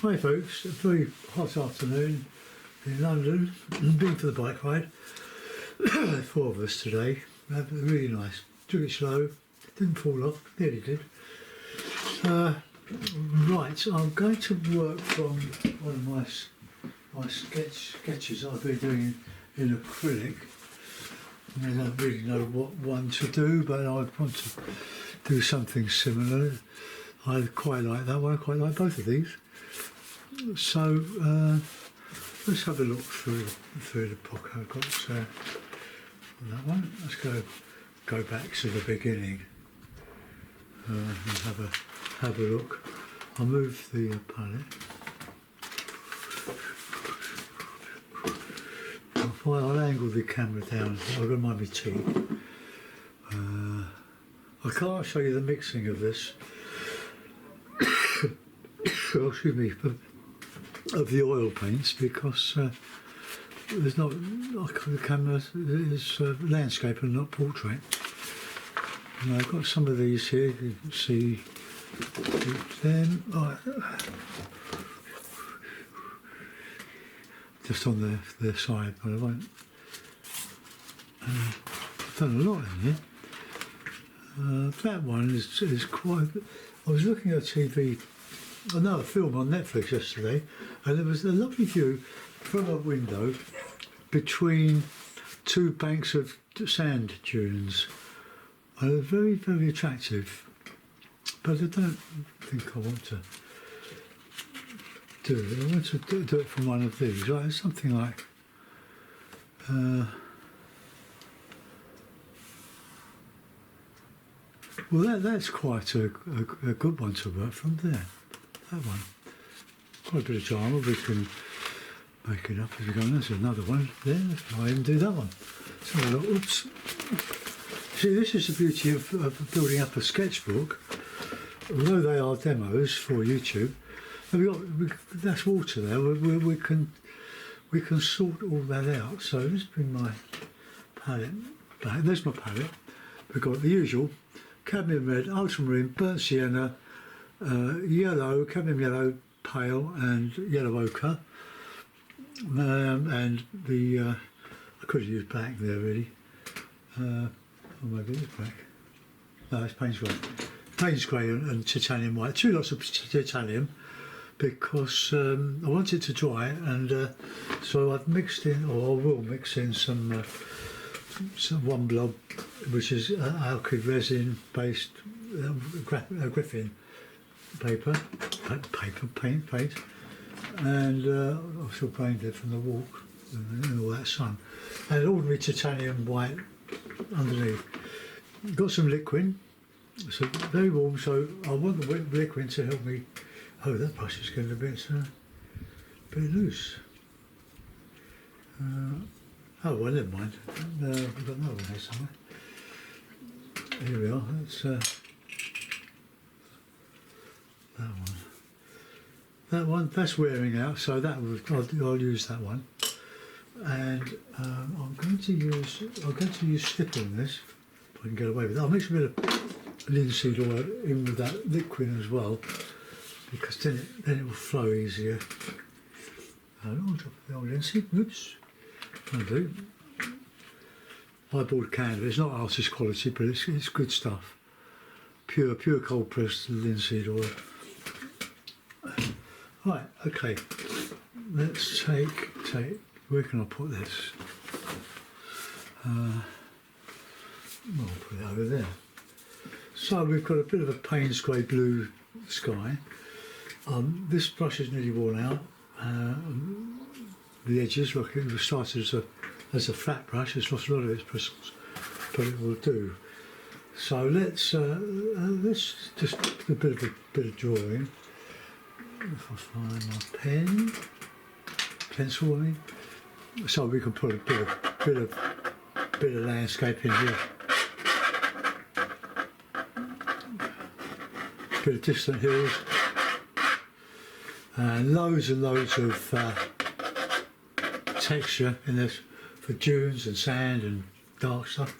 Hi folks, a very hot afternoon in London. Been for the bike ride. 4 of us today. Really nice. Took it slow, didn't fall off, nearly did. Right, I'm going to work from one of my sketches I've been doing in acrylic. I don't really know what one to do, but I want to do something similar. I quite like that one, I quite like both of these. So let's have a look through the pocket I've got on that one. Let's go back to the beginning and have a look. I'll move the palette. I'll angle the camera down. I'll remind me tea. I can't show you the mixing of this. Excuse me, of the oil paints because there's not. The camera is landscape and not portrait. And I've got some of these here. You can see them. Just on their side, but I won't. I've done a lot in here. That one is quite. I was looking at TV, a film on Netflix yesterday, and there was a lovely view from a window between two banks of sand dunes. Very, very attractive, but I don't think I want to do it. I want to do it from one of these, right? It's something like well, that's quite a good one to work from there. That one, quite a bit of drama. We can make it up as we go. There's another one there. I didn't do that one. So oops. See, this is the beauty of building up a sketchbook. Although they are demos for YouTube, that's water there. We can sort all that out. So let's bring my palette back. There's my palette. We've got the usual cadmium red, ultramarine, burnt sienna, yellow, cadmium yellow, pale, and yellow ochre. And the I could have used black there really. Or maybe it's black. No, it's Payne's grey. Payne's grey and titanium white. 2 lots of titanium because I want it to dry, and so I've mixed in, or I will mix in some one blob, which is alkyd resin based Griffin paint, and I still painted it from the walk and all that sun, and ordinary titanium white underneath. Got some liquid, so very warm, so I want the liquid to help me. Oh, that brush is getting a bit loose. Oh well, never mind. We've got another one here somewhere. Here we are. That's that one. That one, that's wearing out, so I'll use that one. And I'm going to use slipper on this, if I can get away with it. I'll mix a bit of linseed oil in with that liquid as well, because then it will flow easier. On top of the old linseed, oops, I'll do. I bought candy. It's not artist quality, but it's good stuff. Pure cold pressed linseed oil. Right, okay. Let's take. Where can I put this? I'll put it over there. So we've got a bit of a Payne's grey blue sky. This brush is nearly worn out. The edges, look, it was started as a flat brush. It's lost a lot of its bristles, but it will do. So let's just do a bit of drawing. If I find my pencil, I mean. So we can put a bit of landscape in here, a bit of distant hills, and loads of texture in this for dunes and sand and dark stuff.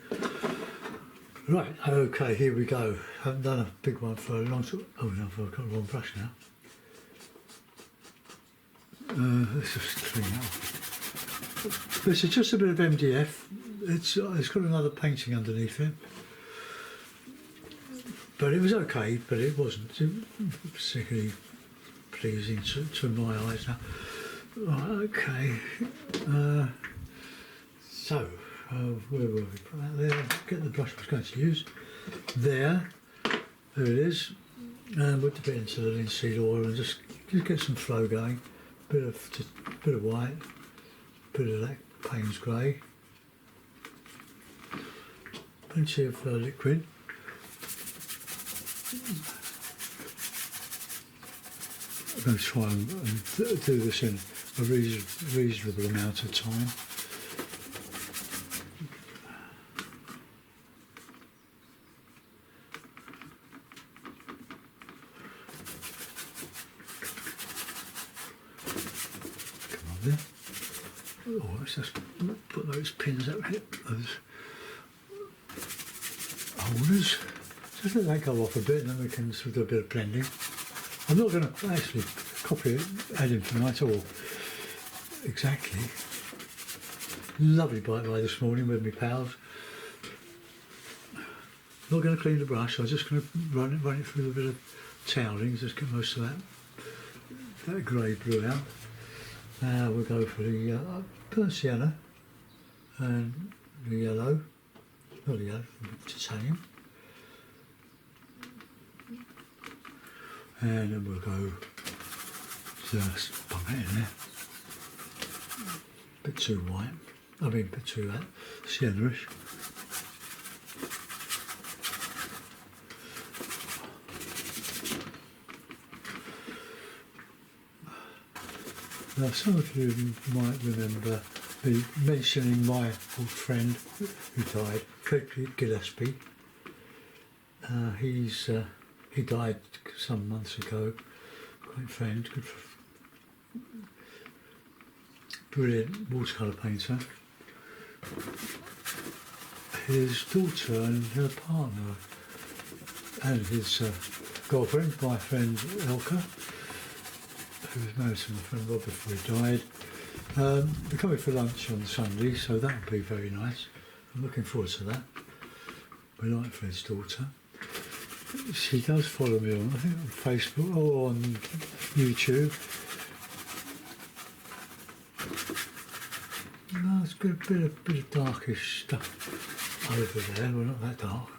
Right, okay, here we go. Haven't done a big one for a long time. Oh no, I've got the wrong brush now. Let's just clean it up. This is just a bit of MDF. It's got another painting underneath it. But it was okay, but it wasn't particularly pleasing to my eyes now. Right, okay. So, where were we? Put that there. Get the brush I was going to use. There it is. And we'll dip it into the linseed oil and just get some flow going. Bit of white, bit of that Payne's grey. Plenty of liquid. I'm going to try and do this in a reasonable amount of time. Come on there. Oh, let's just put those pins out here, those holders. Just let that go off a bit and then we can sort of do a bit of blending. I'm not going to actually copy it, add information at all. Exactly. Lovely bike ride this morning with my pals. Not going to clean the brush, I'm just going to run it through a bit of toweling, just get most of that grey blue out. Now we'll go for the burnt sienna and the yellow, not the yellow, titanium. And then we'll go just bung it in there. Bit too white, bit too sienna-ish. Now some of you might remember me mentioning my old friend who died, Fred Gillespie. He died some months ago. Great friend, brilliant watercolour painter. His daughter and her partner and his girlfriend, my friend Elka, who was married to my friend Rob before he died. They're coming for lunch on Sunday, so that would be very nice. I'm looking forward to that. We like Fred's daughter. She does follow me on, I think, on Facebook or on YouTube. No, it's got a bit of darkish stuff over there. We're not that dark.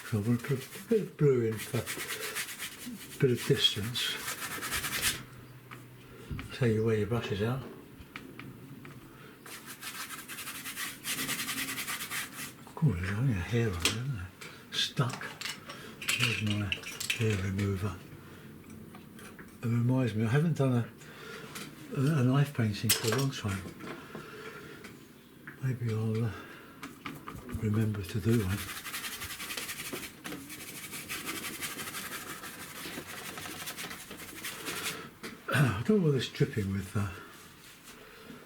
So I'm going to put a bit of blue in for a bit of distance. So you wear your brushes out. Oh, there's only a hair on it, isn't there? Stuck. There's my hair remover. It reminds me, I haven't done a knife painting for a long time. Maybe I'll remember to do one. I don't want this dripping with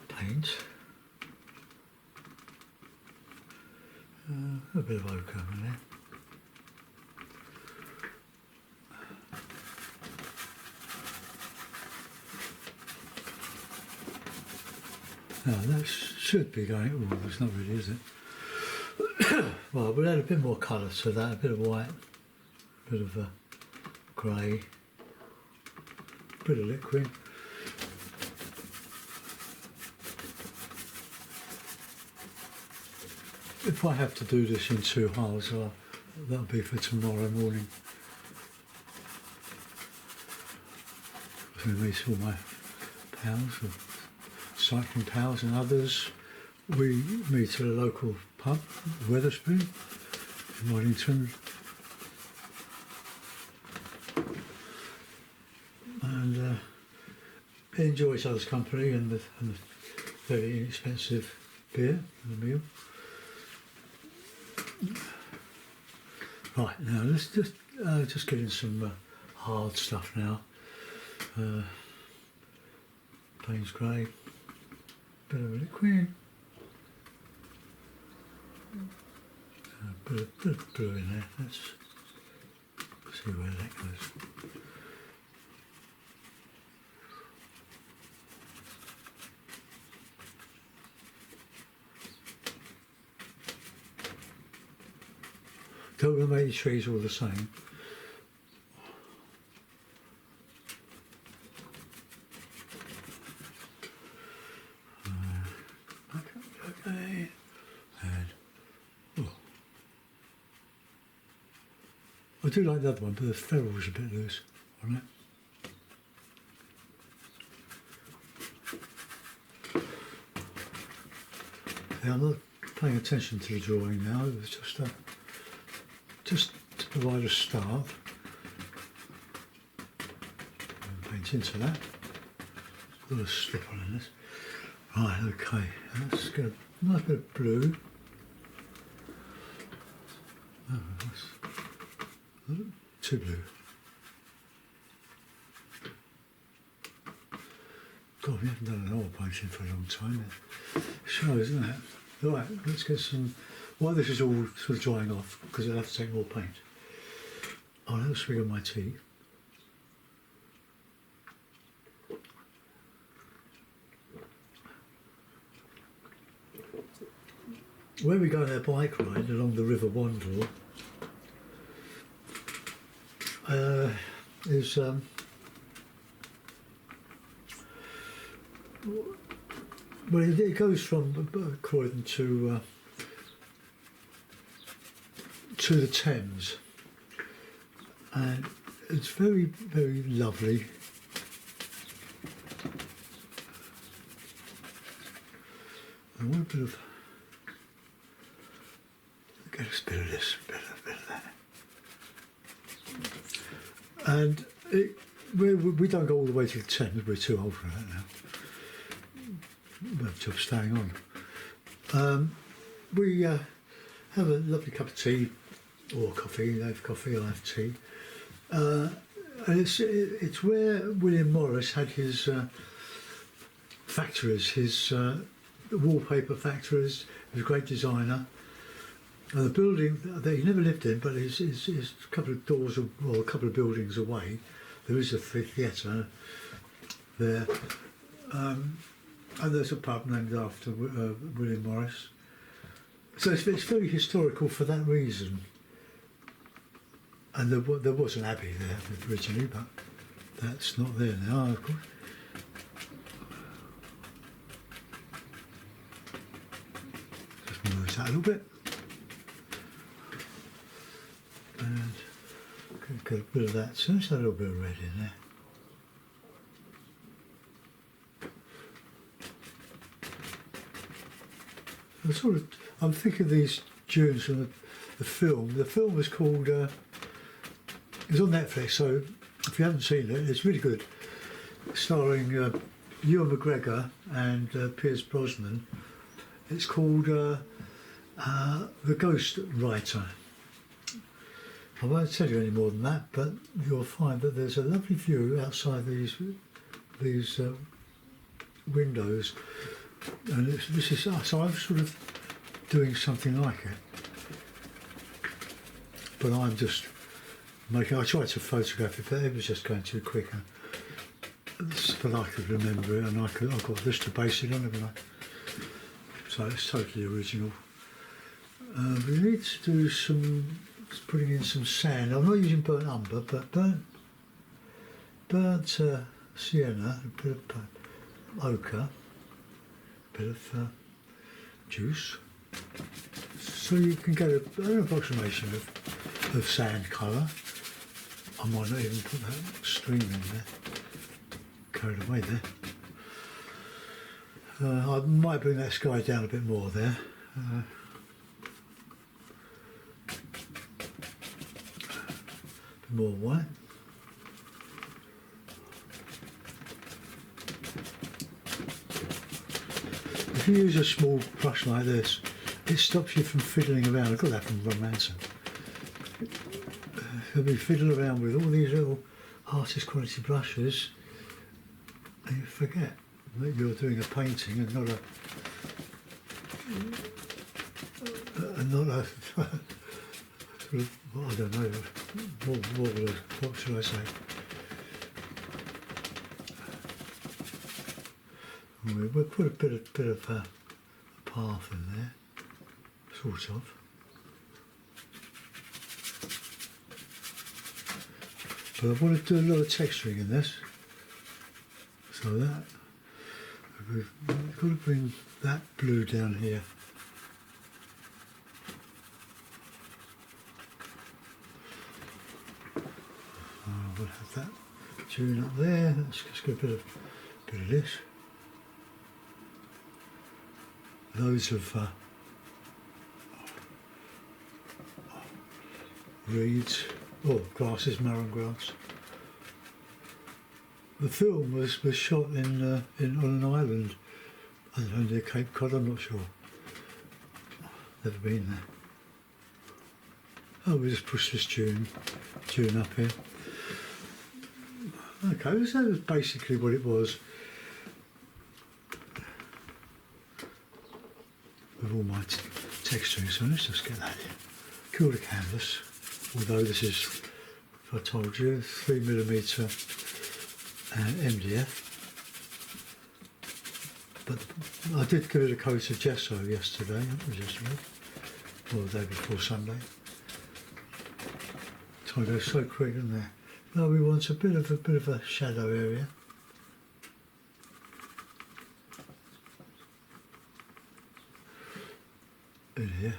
paint. A bit of ochre in there. Now that should be going, well, it's not really, is it? Well, we'll add a bit more colour to that, a bit of white, a bit of grey, a bit of liquid. If I have to do this in 2 halves, that'll be for tomorrow morning. So we meet all my pals, cycling pals and others. We meet at a local pub, Wetherspoon, in Wellington. And enjoy each other's company and the very inexpensive beer and the meal. Right, now let's just get in some hard stuff now. Payne's grey, bit of liquid, bit of blue in there. Let's see where that goes. Don't want to make the trees all the same. Okay. And oh. I do like the other one, but the ferrule's a bit loose on it. Yeah, I'm not paying attention to the drawing now. It was just to provide a start. And paint into that. Got a slip on in this. Right, okay. Let's get a nice bit of blue. Oh, that's too blue. God, we haven't done an oil painting for a long time. It shows, isn't it? Right, let's get some. While this is all sort of drying off, because I'll have to take more paint, I'll have a swig of my tea. When we go on our bike ride along the River Wandle, is well, it goes from Croydon to the Thames, and it's very, very lovely. I want a bit of. Get a bit of this, bit of that. And we don't go all the way to the Thames, we're too old for that now. We have a job staying on. We have a lovely cup of tea, or coffee. They have coffee, I have tea. And it's where William Morris had his factories, his wallpaper factories. He was a great designer. And the building that he never lived in, but is a couple of doors or a couple of buildings away. There is a theatre there, and there's a pub named after William Morris. So it's very historical for that reason. And there was an abbey there originally, but that's not there now, of course. Just move that a little bit. And get a bit of that, so there's a little bit of red in there. I'm thinking of these tunes from the film. The film was called, it was on Netflix, so if you haven't seen it, it's really good. Starring Ewan McGregor and Pierce Brosnan. It's called The Ghost Writer. I won't tell you any more than that, but you'll find that there's a lovely view outside these windows, and this is us. So I'm sort of doing something like it, but I'm just making. I tried to photograph it, but it was just going too quick. But I could remember it, and I got this to base it on, haven't I? So it's totally original. We need to do some. Putting in some sand. I'm not using burnt umber, but burnt sienna, a bit of ochre, a bit of juice. So you can get an approximation of sand colour. I might not even put that stream in there. Carried away there. I might bring that sky down a bit more there. More white. If you use a small brush like this, it stops you from fiddling around. I got that from Ron Manson. You'll be fiddling around with all these little artist quality brushes, and you forget that you're doing a painting and not a sort of, I don't know, what should I say? We'll put a bit of a path in there, sort of. But I want to do a lot of texturing in this. So that, we've got to bring that blue down here. We'll have that tune up there. Let's just get a bit of this. Loads of reeds, grasses, marron grass. The film was shot on an island near Cape Cod. I'm not sure. Never been there. Oh, we just push this tune up here. Okay, so that was basically what it was. With all my texturing, so let's just get that in. Kill the canvas, although this is, if I told you, 3mm MDF. But I did give it a coat of gesso yesterday, that was yesterday, or the day before Sunday. Time goes so quick, isn't there? Now we want a bit of a shadow area. In here.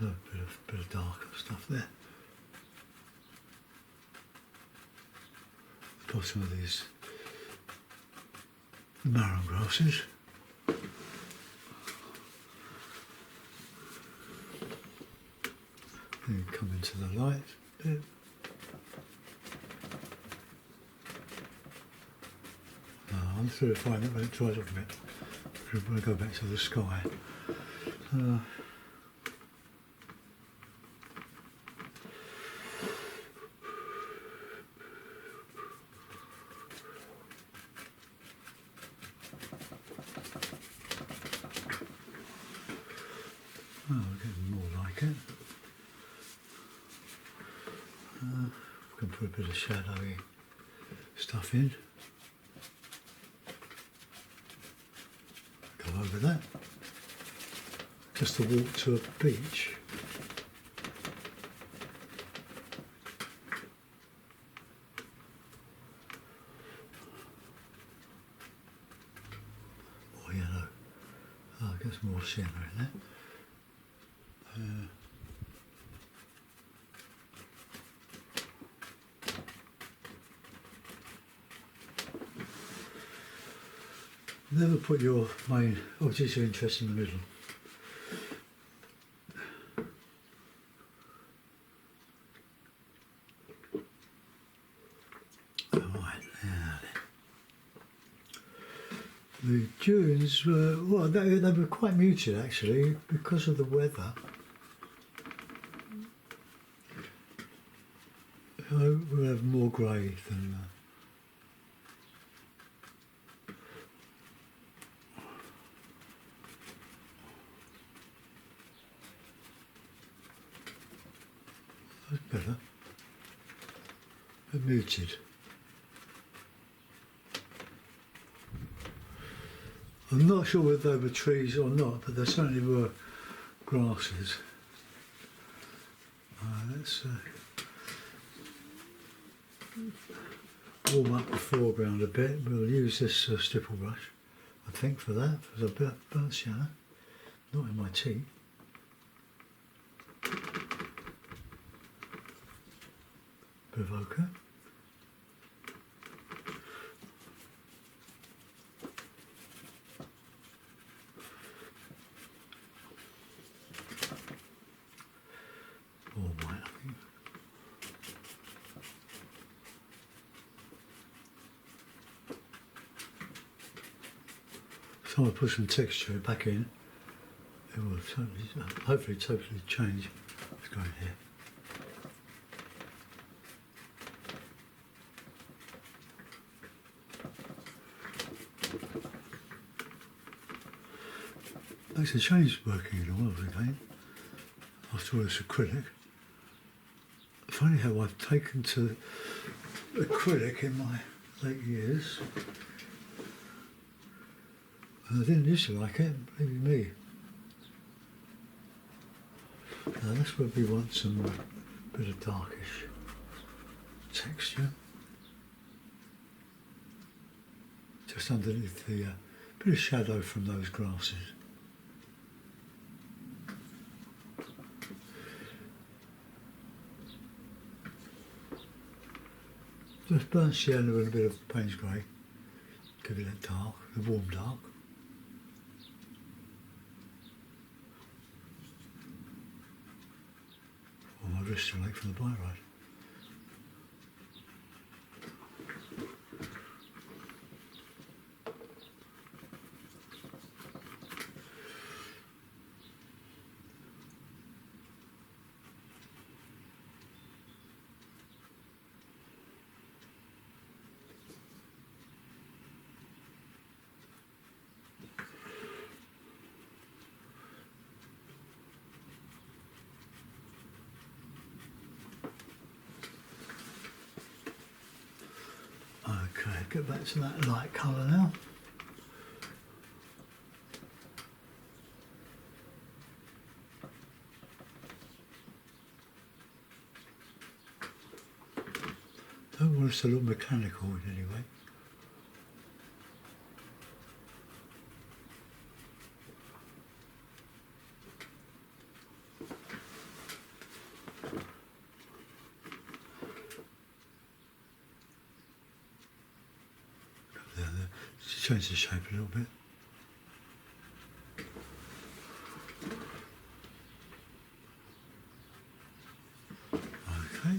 A bit of darker stuff there. The bottom of these marron grasses. And come into the light a bit. I'm sort of find that when it dries off a bit. I'm going to go back to the sky. We're getting more like it. We can put a bit of shadowy stuff in. Go over that. Just to walk to a beach. Or yellow. Oh, it gets more shimmer in there. Never put your main objects of interest in the middle. Right, now then. The dunes were, well, they were quite muted actually because of the weather. We'll have more grey than that's better. They're muted. I'm not sure whether they were trees or not, but there certainly were grasses. Let's warm up the foreground a bit. We'll use this stipple brush, I think, for that. There's a bit of burnt sienna, not in my tea. Bit of ochre. All white, I think. So I'll put some texture back in. It will hopefully totally change what's going here. Makes a change working in oils again, after all this acrylic. Funny how I've taken to acrylic in my late years. And I didn't used to like it, believe me. Now that's where we want some bit of darkish texture. Just underneath the bit of shadow from those grasses. Just burnt sienna and a bit of Payne's grey. Give it that dark, the warm dark. Oh, my wrist's too late from the bike ride. Okay, get back to that light colour now. Don't want it to look mechanical in any way. Change the shape a little bit. Okay,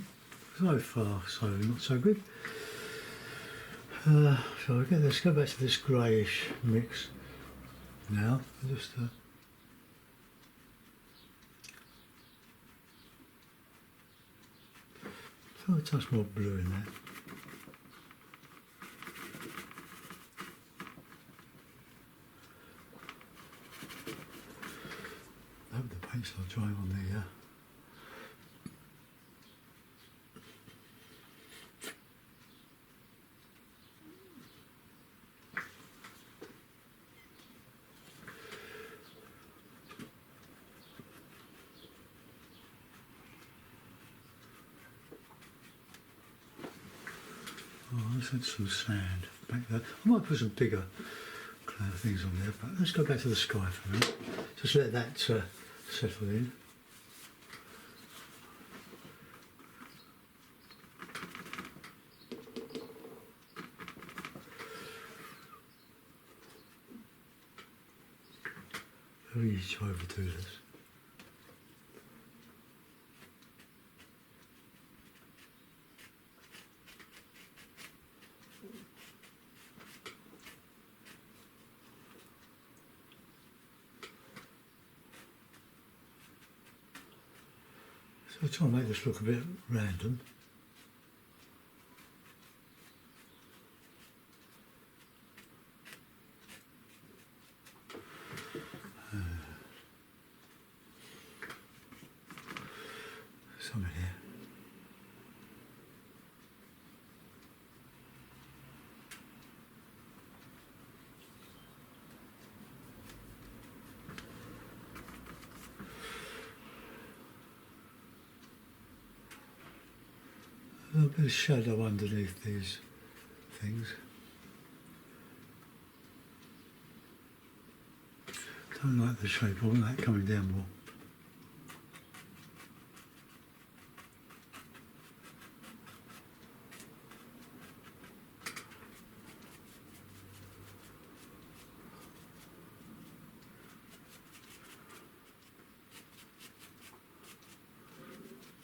so far so not so good. So again, let's go back to this greyish mix now. Just throw a touch more blue in there. I hope the paint's not drying on the oh, let's add some sand back there. I might put some bigger cloud things on there, but let's go back to the sky for a minute. Just let that settle in. Very easy to overdo this. So I'll try and make this look a bit random. Some in here. A little bit of shadow underneath these things. Don't like the shape, I want that coming down more.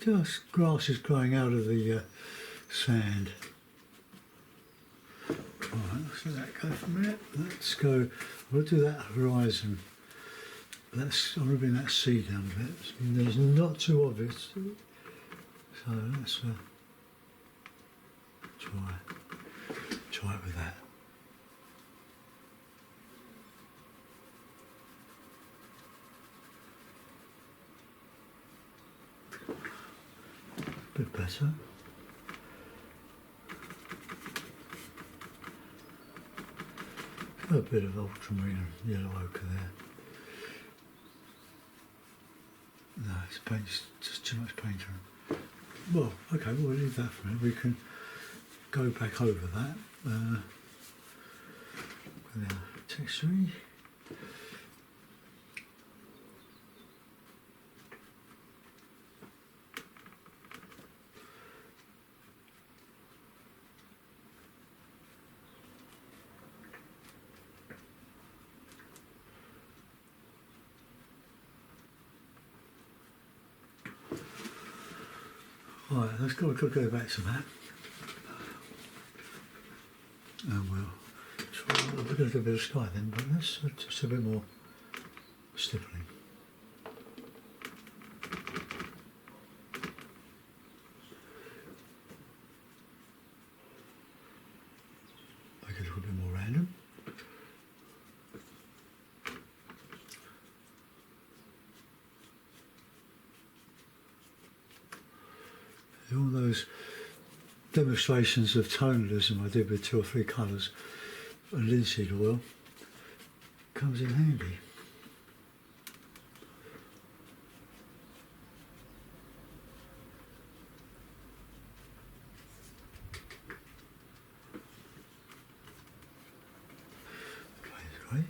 Just grass is growing out of the sand. Alright, let's let that go for a minute. Let's go, we'll do that horizon. I'm going to bring that sea down a bit. There's not too obvious. So let's try it with that. Bit better. A bit of ultramarine yellow ochre there. No, it's paint, just too much paint on. Well, okay, we'll leave that for a minute. We can go back over that with our texture. Right, let's go back to that. And we'll try a little bit of sky then, but that's just a bit more stippling. Make it a little bit more random. All those demonstrations of tonalism I did with 2 or 3 colours and linseed oil comes in handy. That's great.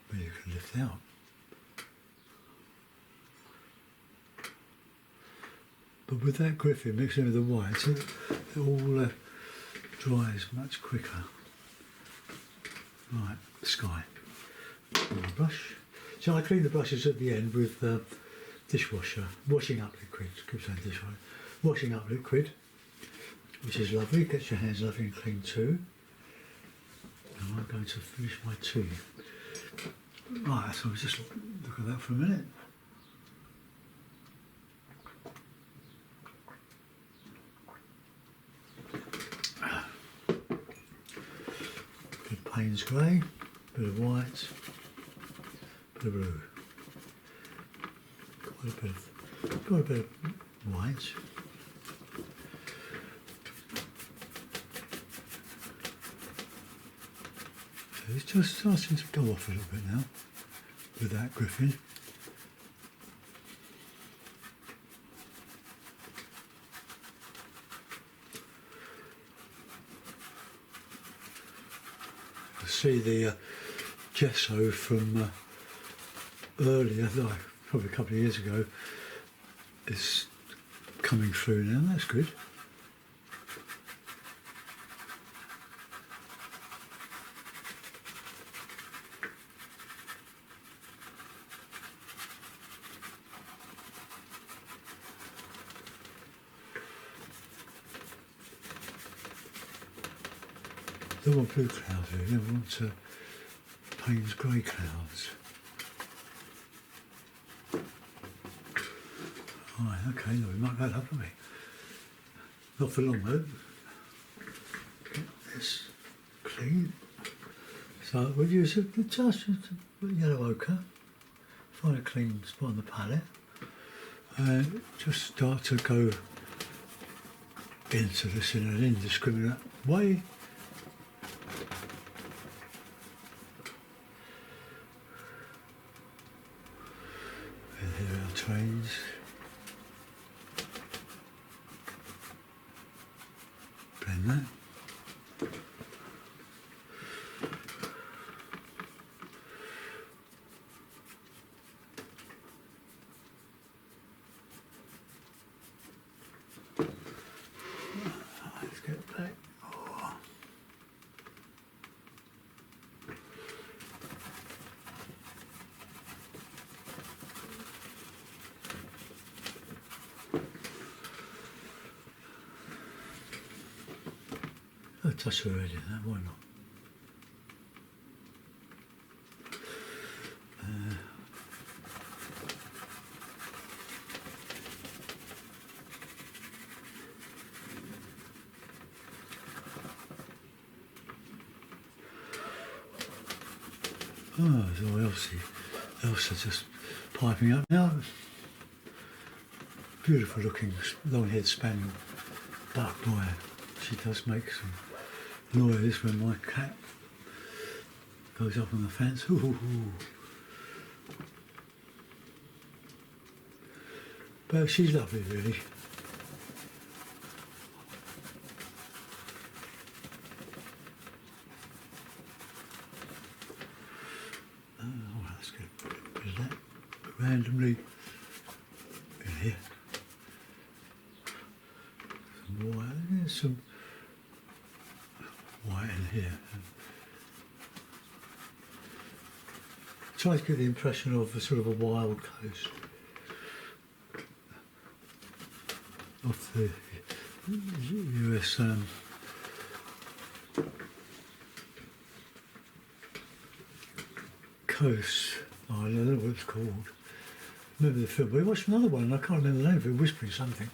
But you can lift out. But with that griffin mixing with the white, it all dries much quicker. Right, sky. And the brush. So I clean the brushes at the end with dishwasher, washing up liquid. Keep saying dishwasher. Washing up liquid, which is lovely. Gets your hands lovely and clean too. Now I'm going to finish my tea. Right, so just look at that for a minute. Payne's grey, bit of white, bit of blue. Got a bit of white. So it's just starting to go off a little bit now with that griffin. See the gesso from earlier, like probably a couple of years ago, is coming through now. That's good. Don't want blue clouds here, I want Payne's grey clouds. Right, okay, no, we might that up, haven't we? Not for long though. Get this clean. So we'll use just a yellow ochre, find a clean spot on the palette, and just start to go into this in an indiscriminate way. Trains. Blend that. Let's get back. Oh. A touch of red in that, why not? Oh, so Elsie just piping up now. Beautiful looking long-haired spaniel, dark boy. She does make some noise when my cat goes up on the fence. Ooh. But she's lovely, really. Oh, let's get a bit of that randomly in here. Some white, there's some white in here. Try to get the impression of a sort of a wild coast of the US coast. Oh, I don't know what it's called. Remember the film? We watched another one, and I can't remember the name of it, whispering something.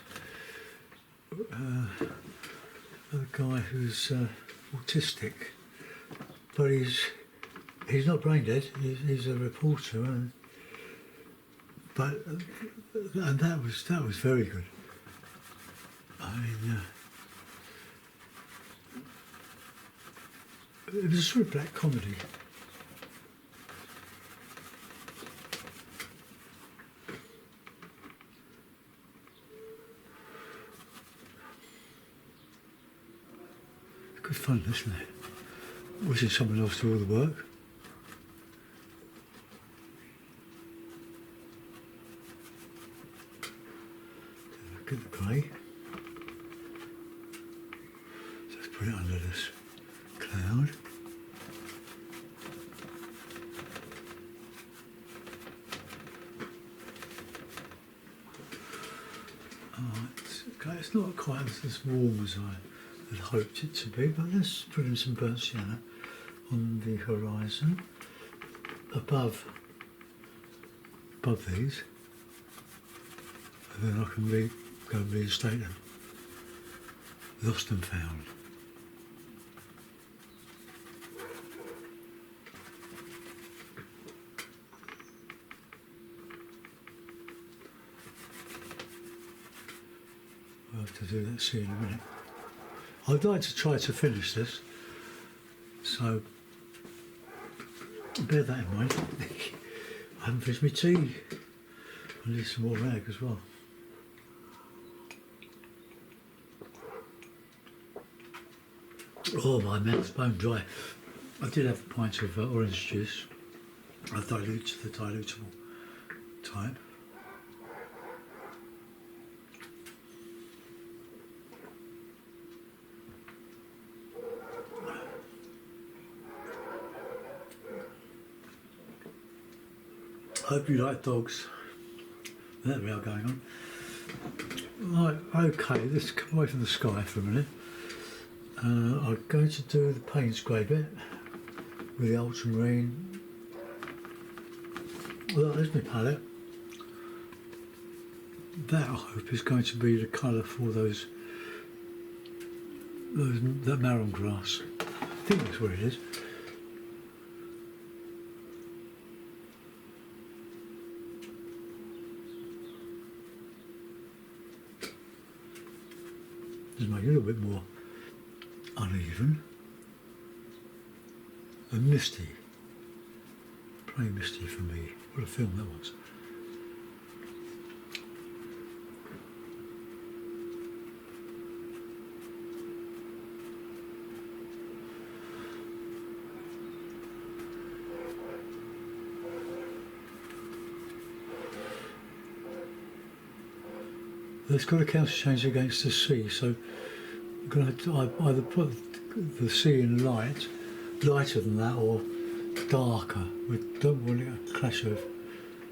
A guy who's autistic, but he's not brain dead. He's a reporter, and that was very good. I mean, it was a sort of black comedy. Good fun, isn't it? Wishing someone else do all the work. Look at the grey. So let's put it under this cloud. Okay, it's not quite as warm as I had hoped it to be, but let's put in some burnt sienna on the horizon above these, and then I can go and reinstate them. Lost and found. I'll have to do that see in a minute. I'd like to try to finish this, so bear that in mind. I haven't finished my tea. I need some more rag as well. Oh, my mouth's bone dry. I did have a pint of orange juice. I dilute the dilutable type. Hope you like dogs. There we are going on. Right, okay, let's come away from the sky for a minute. I'm going to do the Payne's grey bit with the ultramarine. Well, there's my palette. That I hope is going to be the colour for that marron grass. I think that's where it is. Just make it a little bit more uneven and misty. Pretty misty for me. What a film that was. It's got a counterchange against the sea, so I'm going to have to either put the sea in lighter than that, or darker. We don't want a clash of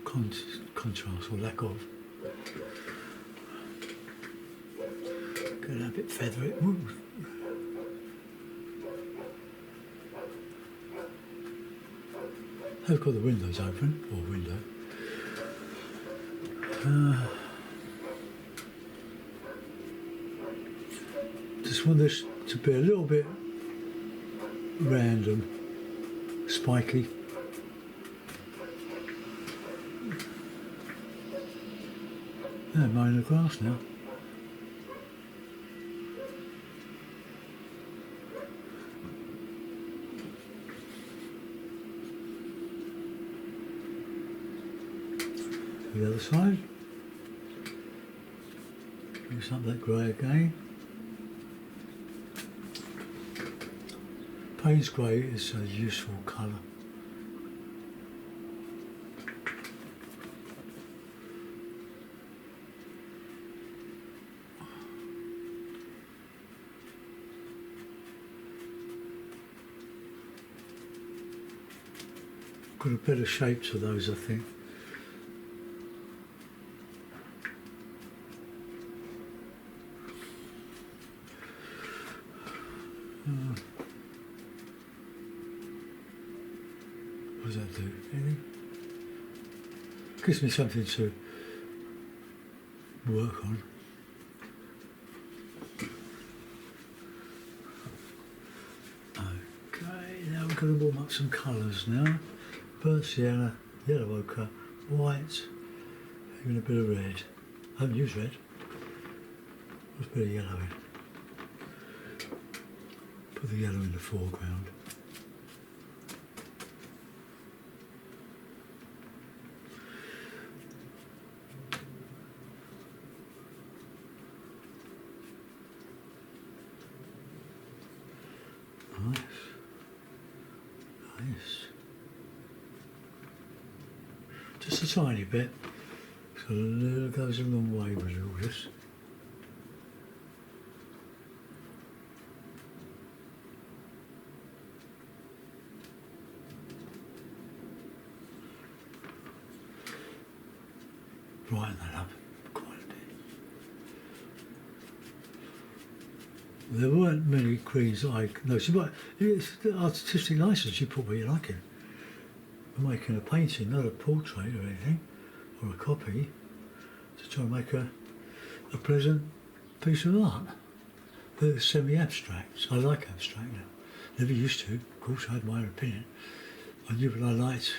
contrast or lack of. Get a bit feathery. Ooh. I've got the windows open, or window. Just want this to be a little bit random, spiky. Yeah, mowing the grass now. The other side. Mix up that grey again. Payne's grey is a useful colour. Got a better shape to those, I think. What does that do? Anything? Gives me something to work on. Okay, now we're going to warm up some colours now. Burnt sienna, yellow ochre, white, even a bit of red. I haven't used red. There's a bit of yellow in. Put the yellow in the foreground. Nice. Nice. Just a tiny bit. So a little goes a long way with all this. Brighten that up quite a bit. There weren't many greens that I noticed, but it's the artistic license. You put what you like in. I'm making a painting, not a portrait or anything, or a copy, to try and make a pleasant piece of art. They're semi-abstract. I like abstract now. Never used to. Of course, I had my own opinion. I knew what I liked,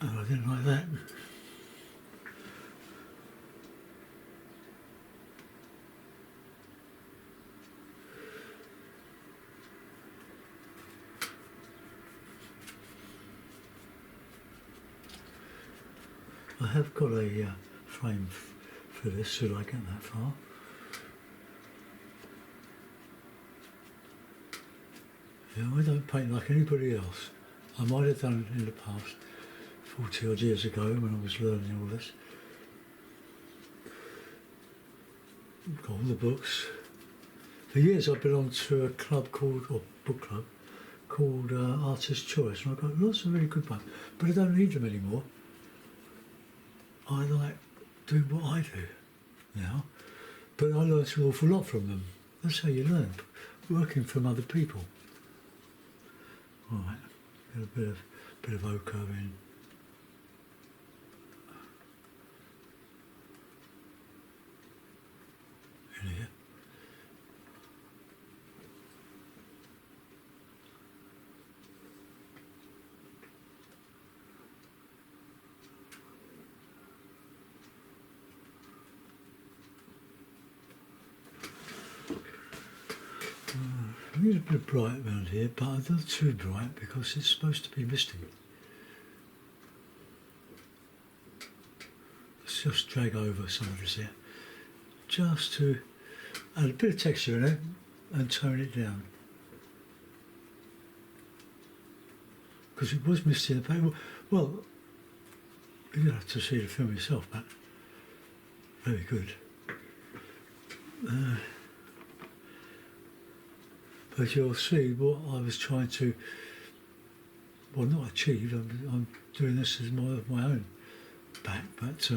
and I didn't like that. I have got a frame for this, should I get that far. Yeah, I don't paint like anybody else. I might have done it in the past, 40 odd years ago when I was learning all this. I've got all the books. For years I belonged to a club called, or book club, called Artist's Choice, and I've got lots of really good books, but I don't need them anymore. I like doing what I do now, but I learned an awful lot from them. That's how you learn, working from other people. All right, got a bit of ochre in here. I need a bit of bright around here, but not too bright because it's supposed to be misty. Let's just drag over some of this here, just to add a bit of texture in it and tone it down. Because it was misty in the paper. Well, you have to see the film yourself, but very good. But you'll see what I was trying to, well, not achieve. I'm doing this as my own back, but it's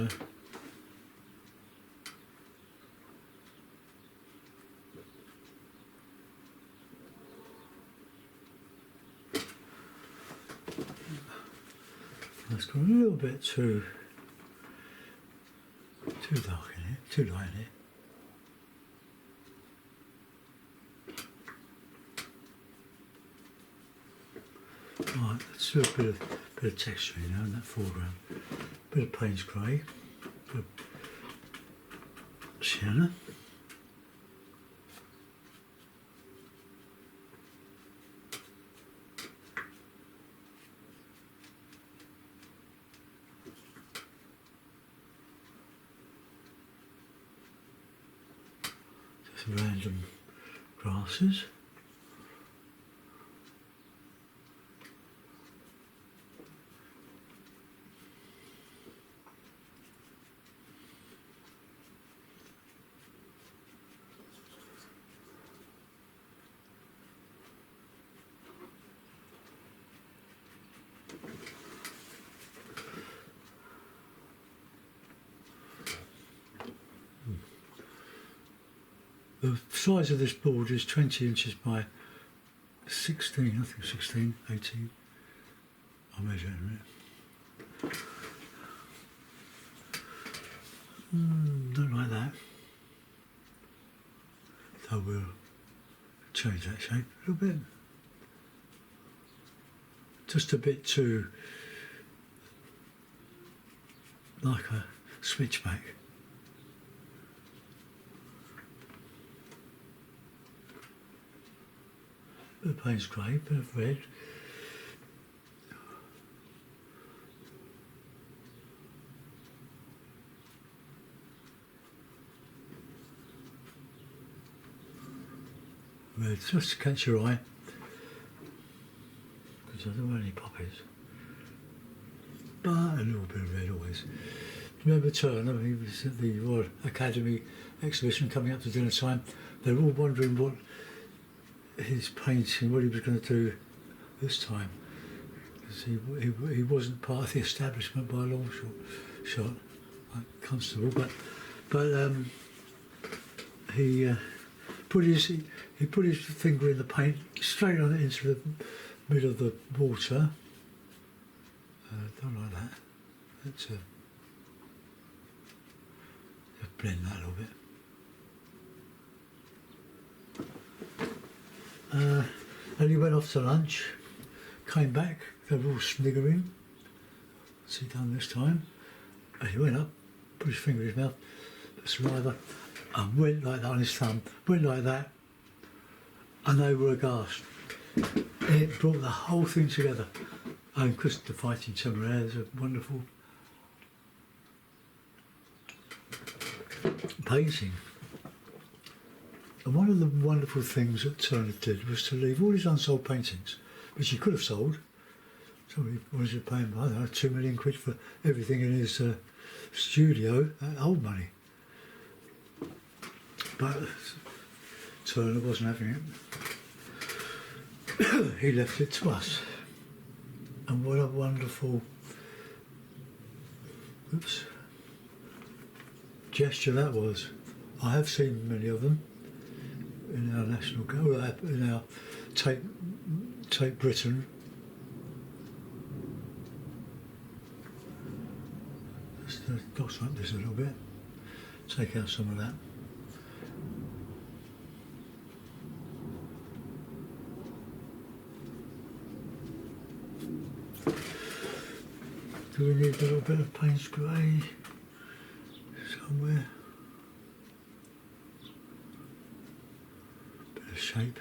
got a little bit too dark in here, too light in here. Right, let's do a bit of texture in that foreground. A bit of Payne's grey, a bit of sienna. some random grasses. The size of this board is 20 inches by 16, I think 16, 18. I'll measure it in a minute. Don't like that. So we'll change that shape a little bit. Just a bit too like a switchback. Bit of Payne's grey, bit of red. Red, just to catch your eye, because I don't want any poppies. But a little bit of red always. Remember Turner, he was at the Royal Academy exhibition coming up to dinner time. They were all wondering what his painting, what he was going to do this time, because he wasn't part of the establishment by a long shot, like Constable, but he put his finger in the paint straight on it into the middle of the water. Don't like that. Let's just blend that a little bit. And he went off to lunch, came back, they were all sniggering. What's he done this time? And he went up, put his finger in his mouth, put saliva, and went like that on his thumb, went like that, and they were aghast. It brought the whole thing together. And because the fighting temeraires are wonderful painting. And one of the wonderful things that Turner did was to leave all his unsold paintings, which he could have sold. So he was paying, I don't know, £2 million for everything in his studio, old money. But Turner wasn't having it. He left it to us. And what a wonderful gesture that was. I have seen many of them in our national in our Take Britain. Let's doss up this a little bit. Take out some of that. Do we need a little bit of Payne's grey somewhere? Bit of shape.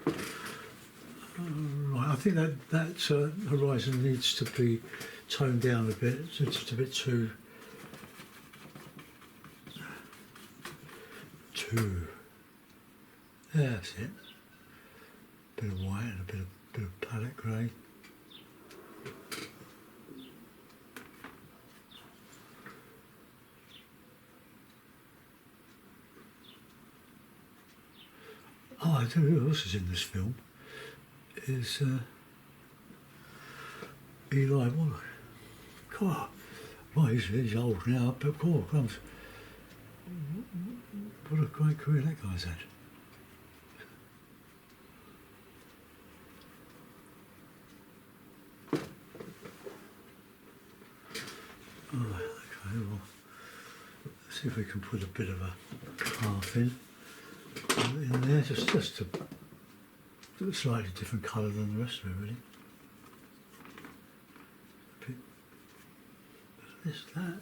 Right, I think that horizon needs to be toned down a bit. It's just a bit too. That's it. Bit of white and a bit of palette grey. Oh, I don't know who else is in this film. Is Eli Wallach. God, well, he's old now, but God, crumbs. What a great career that guy's had. Oh, okay, well, let's see if we can put a bit of a calf in there, just a slightly different colour than the rest of it, really. A bit of this, that.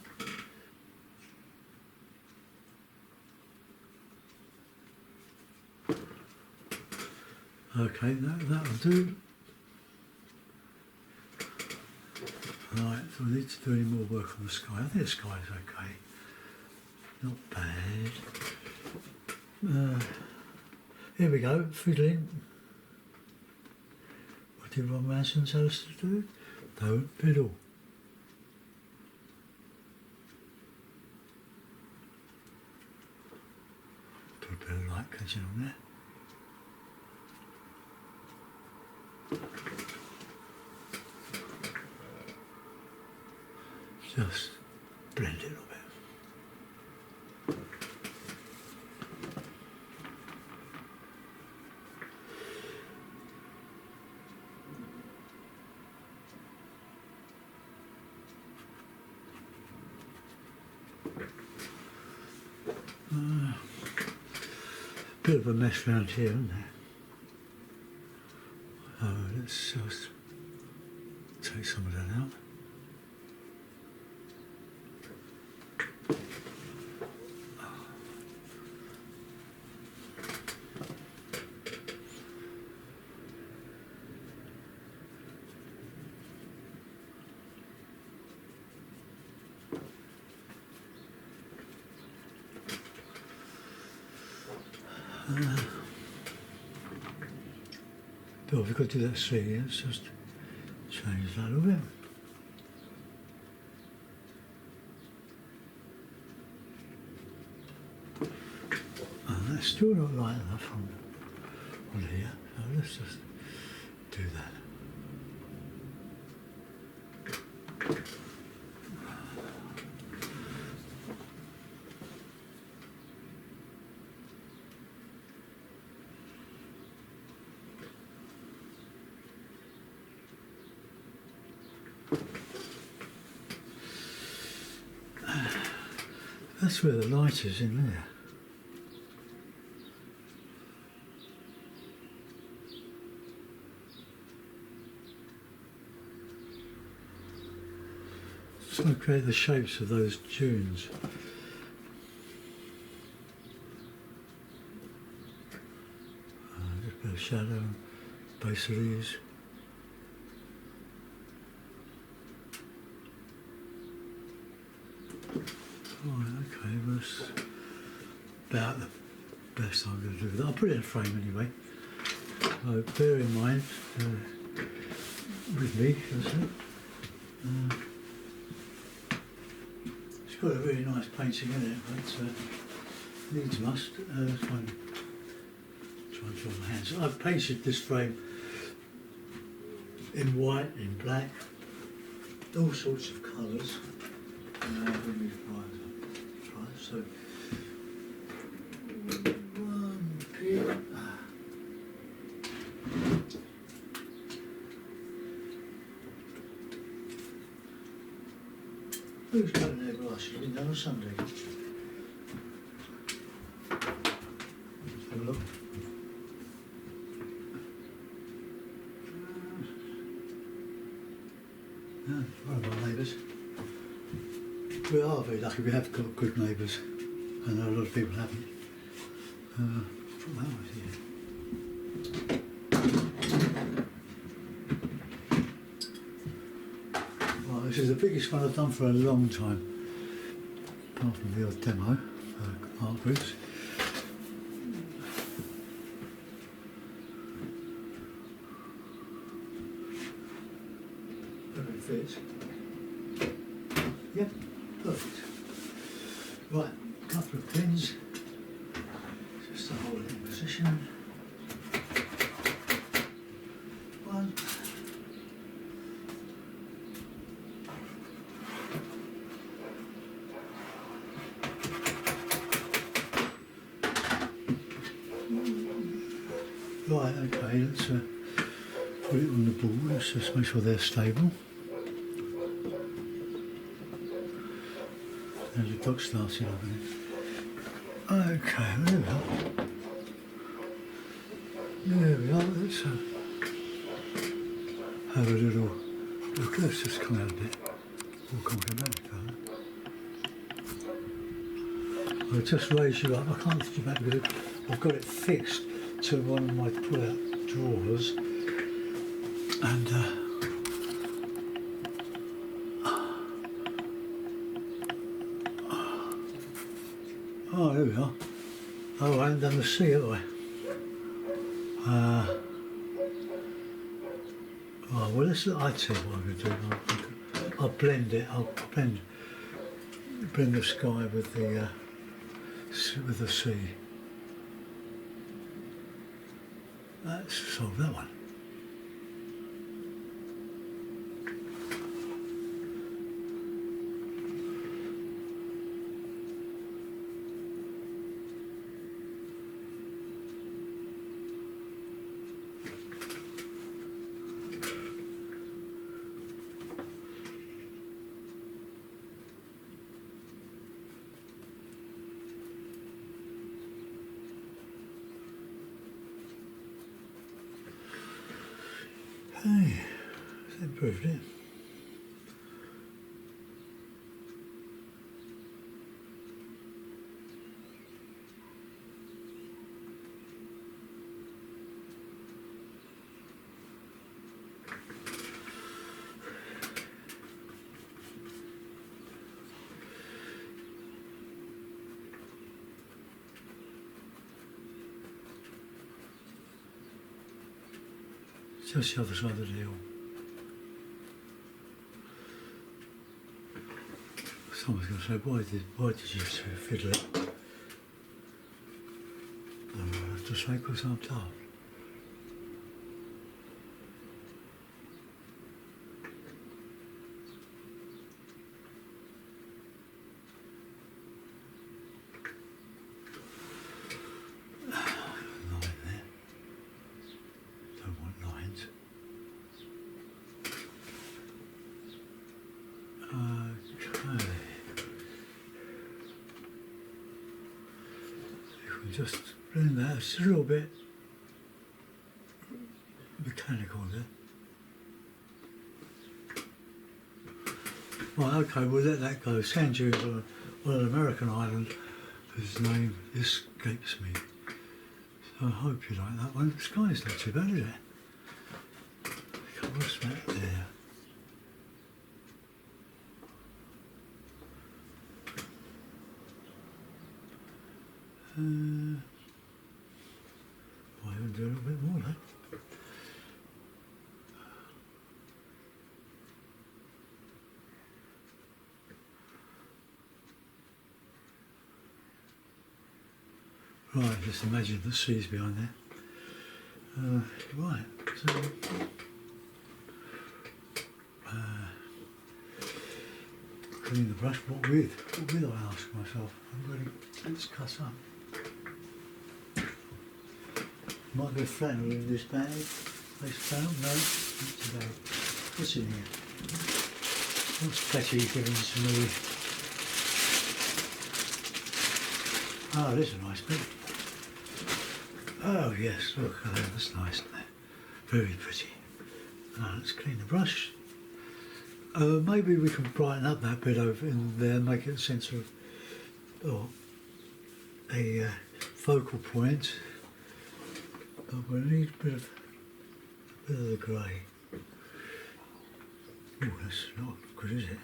Okay, that'll do. Right, so we need to do any more work on the sky. I think the sky is okay. Not bad. Here we go, fiddling. What did Ron Manson tell us to do? Don't fiddle. Put a bit of light catching on there. Just blend it a little bit. Bit of a mess around here, isn't there? Let's just take some of that out. But we've got to do that see, let's just change that a little bit. And that's still not light enough on here, so let's just do that. That's where the light is, in there. So I create the shapes of those dunes. Just a bit of shadow, base of these. Right, okay, that's about the best I'm going to do with that. I'll put it in a frame anyway. So bear in mind, with me, that's it. It's got a really nice painting in it, but needs must. Try and draw my hands. I've painted this frame in white, in black, all sorts of colours. So one pin. Who's cutting their grass? You didn't know on Sunday. Let's have a look. One of our neighbours. We are very lucky, we have got good neighbours. I know a lot of people haven't. Put that one here. Right, this is the biggest one I've done for a long time, apart from the odd demo art groups. Hope it fits. Yep, perfect. Right, couple of pins, just to hold it in position. One. Right, okay, let's put it on the board. Let's just make sure they're stable. There's a dog starting over there. Okay, there we are. There we are. Let's have a little look. Let's just come out a bit. We'll come back. I'll just raise you up. I can't lift you back because I've got it fixed to one of my pull-out drawers, and there we are. Oh, I haven't done the sea, have I? Oh, well, I'd say what I'm going to do. I'll blend it. I'll blend the sky with the sea. Let's solve that one. Hey, it's improved it. Just the other side of the hill. Someone's going to say, why did you fiddle it? And I have to say, because I'm tough. Just blend that, it's a little bit mechanical there. Right, okay, we'll let that go. Sand dunes on an American island whose name escapes me. So I hope you like that one. The sky's not too bad, is it? What's that there? Well, I can do a little bit more now. Right, just imagine the seas behind there. Right, so clean the brush. What with? What will I ask myself? I'm going to let's cut up. Might be a flannel in this bag. This flannel? No, not today. What's in here? What's Betty giving to me? Oh, there's a nice bit. Oh yes, look at that, that's nice, isn't it? Very pretty. Now let's clean the brush. Maybe we can brighten up that bit over in there, make it a centre of a focal point. But we need a bit of the grey. Oh, that's not good, is it?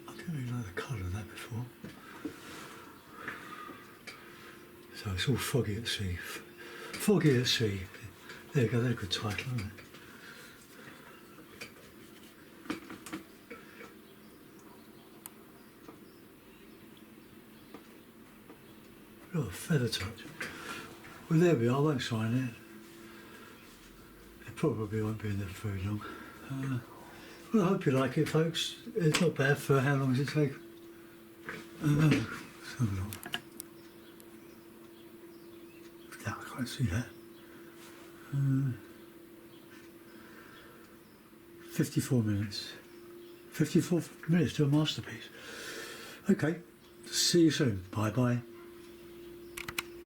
I don't really like the colour of that before. So it's all foggy at sea. Foggy at sea. There you go, that's a good title, isn't it? Oh, feather touch. Well, there we are, I won't sign it. It probably won't be in there for very long. Well, I hope you like it, folks. It's not bad for how long does it take? Let's have a look. Yeah, I can't see that. 54 minutes. 54 minutes to a masterpiece. Okay, see you soon. Bye-bye.